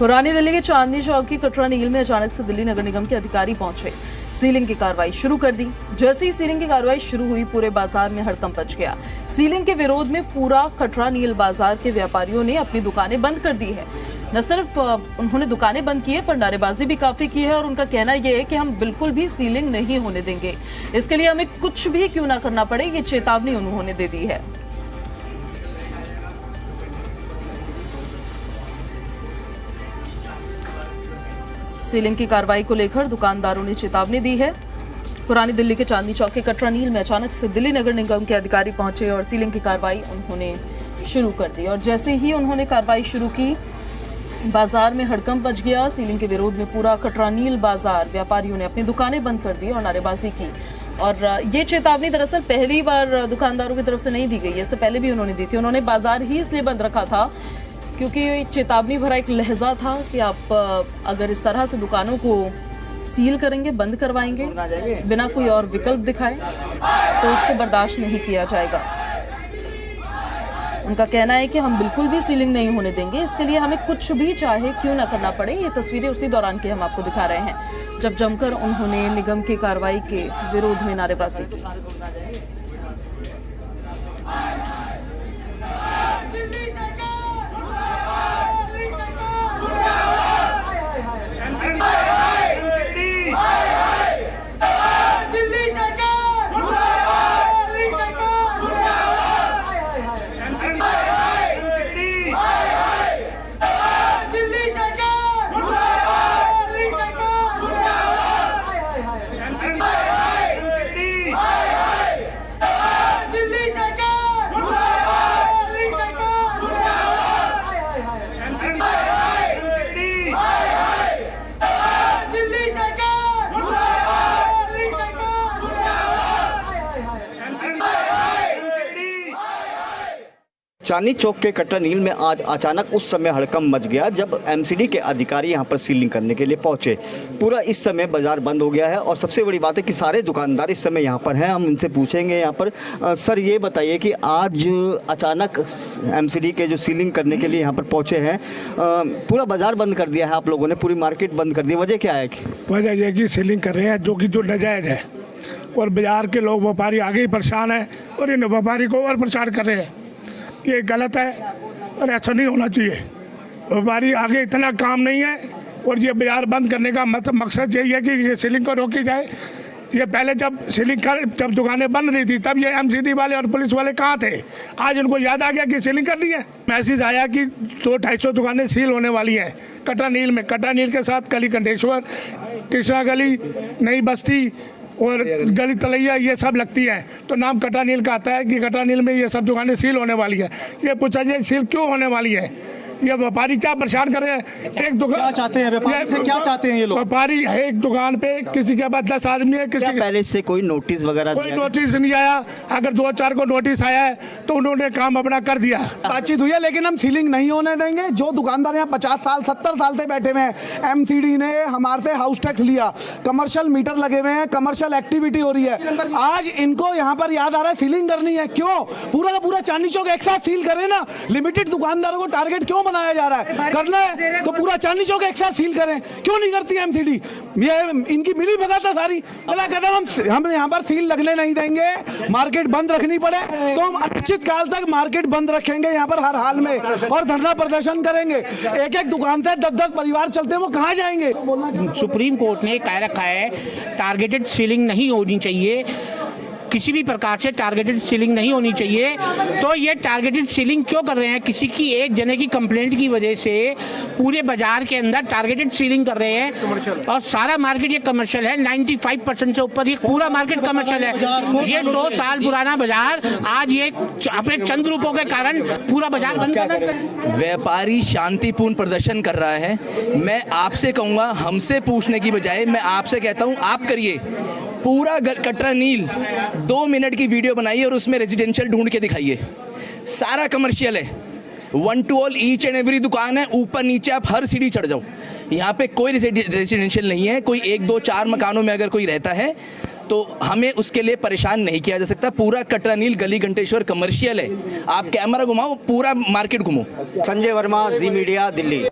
पुरानी दिल्ली के चांदनी चौक की कटरा नील में अचानक से दिल्ली नगर निगम के अधिकारी पहुंचे, सीलिंग की कार्रवाई शुरू कर दी। जैसे ही सीलिंग की कार्रवाई शुरू हुई, पूरे बाजार में हड़कंप मच गया। सीलिंग के विरोध में पूरा कटरा नील बाजार के व्यापारियों ने अपनी दुकानें बंद कर दी है। न सिर्फ उन्होंने दुकानें बंद की है, पर नारेबाजी भी काफी की है और उनका कहना यह है कि हम बिल्कुल भी सीलिंग नहीं होने देंगे। इसके लिए हमें कुछ भी क्यों ना करना पड़े, ये चेतावनी उन्होंने दे दी है। सीलिंग की कार्रवाई को लेकर दुकानदारों ने चेतावनी दी है। पुरानी दिल्ली के चांदनी चौक के कटरा नील में अचानक से दिल्ली नगर निगम के अधिकारी पहुंचे और सीलिंग की कार्रवाई उन्होंने शुरू कर दी। और जैसे ही उन्होंने कार्रवाई शुरू की, बाजार में हड़कंप मच गया। सीलिंग के विरोध में पूरा कटरा नील बाजार व्यापारियों ने अपनी दुकानें बंद कर दी और नारेबाजी की। और ये चेतावनी दरअसल पहली बार दुकानदारों की तरफ से नहीं दी गई, इससे पहले भी उन्होंने दी थी। उन्होंने बाजार ही इसलिए बंद रखा था क्योंकि चेतावनी भरा एक लहजा था कि आप अगर इस तरह से दुकानों को सील करेंगे, बंद करवाएंगे बिना कोई और विकल्प दिखाए, तो उसको बर्दाश्त नहीं किया जाएगा। उनका कहना है कि हम बिल्कुल भी सीलिंग नहीं होने देंगे, इसके लिए हमें कुछ भी चाहे क्यों ना करना पड़े। ये तस्वीरें उसी दौरान की हम आपको दिखा रहे हैं जब जमकर उन्होंने निगम की कार्रवाई के विरोध में नारेबाजी की। चांदनी चौक के कटरा नील में आज अचानक उस समय हड़कंप मच गया जब एमसीडी के अधिकारी यहां पर सीलिंग करने के लिए पहुंचे। पूरा इस समय बाजार बंद हो गया है और सबसे बड़ी बात है कि सारे दुकानदार इस समय यहां पर हैं। हम उनसे पूछेंगे यहां पर। सर, ये बताइए कि आज अचानक एमसीडी के जो सीलिंग करने के लिए यहां पर पहुंचे हैं, पूरा बाजार बंद कर दिया है आप लोगों ने, पूरी मार्केट बंद कर दी, वजह क्या है? वजह यह कि सीलिंग कर रहे हैं जो नाजायज है और बाजार के लोग व्यापारी आगे ही परेशान है और इन व्यापारी को और परेशान कर रहे हैं। ये गलत है और ऐसा नहीं होना चाहिए। व्यापारी आगे इतना काम नहीं है और ये बाजार बंद करने का मकसद यही है कि ये सीलिंग को रोकी जाए। ये पहले जब जब दुकानें बंद रही थी तब ये एमसीडी वाले और पुलिस वाले कहाँ थे? आज उनको याद आ गया कि सीलिंग करनी है। मैसेज आया कि 200-250 दुकानें सील होने वाली हैं कटरा नील में। कटरा नील के साथ गली कंटेश्वर, कृष्णा गली, नई बस्ती और गली तलैया, ये सब लगती है। तो नाम कटरा नील का आता है कि कटरा नील में ये सब दुकानें सील होने वाली है। ये पूछा जाए सील क्यों होने वाली है? ये व्यापारी क्या परेशान कर रहे हैं? एक दुकान क्या चाहते हैं? व्यापारी से क्या चाहते हैं ये लोग? व्यापारी एक दुकान पे किसी के पास 10 आदमी है, किसी के पहले से कोई नोटिस वगैरह? कोई नोटिस नहीं आया। अगर 2-4 को नोटिस आया है तो उन्होंने काम अपना कर दिया। बातचीत हुई है लेकिन हम सीलिंग नहीं होने देंगे। जो दुकानदार यहाँ 50 साल 70 साल से बैठे हुए हैं, एमसीडी ने हमारे से हाउस टैक्स लिया, कमर्शियल मीटर लगे हुए हैं, कमर्शियल एक्टिविटी हो रही है। आज इनको यहाँ पर याद आ रहा है सीलिंग करनी है। क्यों? पूरा का पूरा चांदनी चौक एक साथ सील करें ना। लिमिटेड दुकानदारों को टारगेट क्यों बनाया जा रहा है? करना है तो पूरा चांदनी चौक एक साथ सील करें। क्यों नहीं करती एमसीडी? ये इनकी मिली भगत है सारी। अगला कदम हम यहाँ पर सील लगने नहीं देंगे। मार्केट बंद रखनी पड़े तो हम अनिश्चित काल तक मार्केट बंद रखेंगे यहाँ पर हर हाल में और धरना प्रदर्शन करेंगे। एक दुकान से 10-10 परिवार चलते हैं, वो कहाँ जाएंगे? सुप्रीम कोर्ट ने कह रखा है टारगेटेड सीलिंग नहीं होनी चाहिए, किसी भी प्रकार से टारगेटेड सीलिंग नहीं होनी चाहिए। तो ये टारगेटेड सीलिंग क्यों कर रहे हैं? किसी की एक जने की कंप्लेंट की वजह से पूरे बाजार के अंदर टारगेटेड सीलिंग कर रहे हैं और सारा मार्केट ये कमर्शियल है। 95% से ऊपर ये पूरा मार्केट कमर्शियल है। ये 2 साल पुराना बाजार आज ये अपने चंद रूपों के कारण पूरा बाजार बंद कर। व्यापारी शांतिपूर्ण प्रदर्शन कर रहा है। मैं आपसे कहूँगा, हमसे पूछने की बजाय मैं आपसे कहता हूँ आप करिए। पूरा कटरा नील 2 मिनट की वीडियो बनाइए और उसमें रेजिडेंशियल ढूंढ के दिखाइए। सारा कमर्शियल है, 1 to all, each and every दुकान है, ऊपर नीचे आप हर सीढ़ी चढ़ जाओ। यहाँ पे कोई रेजिडेंशियल नहीं है। कोई 1, 2, 4 मकानों में अगर कोई रहता है तो हमें उसके लिए परेशान नहीं किया जा सकता। पूरा कटरा नील गली घंटेश्वर कमर्शियल है। आप कैमरा घुमाओ, पूरा मार्केट घुमो। संजय वर्मा, जी मीडिया, दिल्ली।